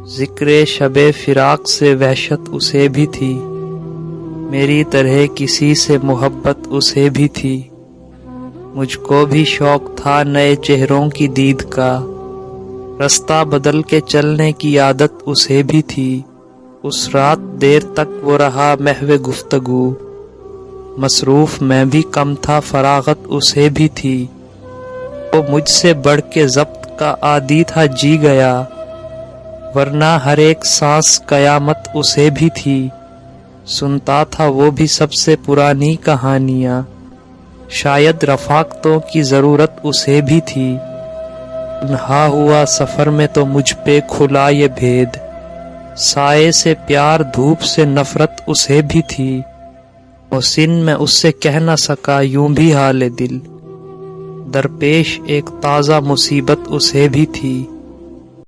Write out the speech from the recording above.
जिक्रे शबे फिराक से वहशत उसे भी थी, मेरी तरह किसी से मोहब्बत उसे भी थी। मुझको भी शौक था नए चेहरों की दीद का, रास्ता बदल के चलने की आदत उसे भी थी। उस रात देर तक वो रहा महवे गुफ्तगू, मसरूफ मैं भी कम था फरागत उसे भी थी। वो मुझसे बढ़ के ज़ब्त का आदी था जी गया, वरना हर एक सांस कयामत उसे भी थी। सुनता था वो भी सबसे पुरानी कहानियाँ, शायद रफाकतों की ज़रूरत उसे भी थी। तन्हा हुआ सफ़र में तो मुझ पे खुला ये भेद, साए से प्यार धूप से नफ़रत उसे भी थी। मोहसिन मैं उससे कह न सका यूं भी हाले दिल, दरपेश एक ताज़ा मुसीबत उसे भी थी।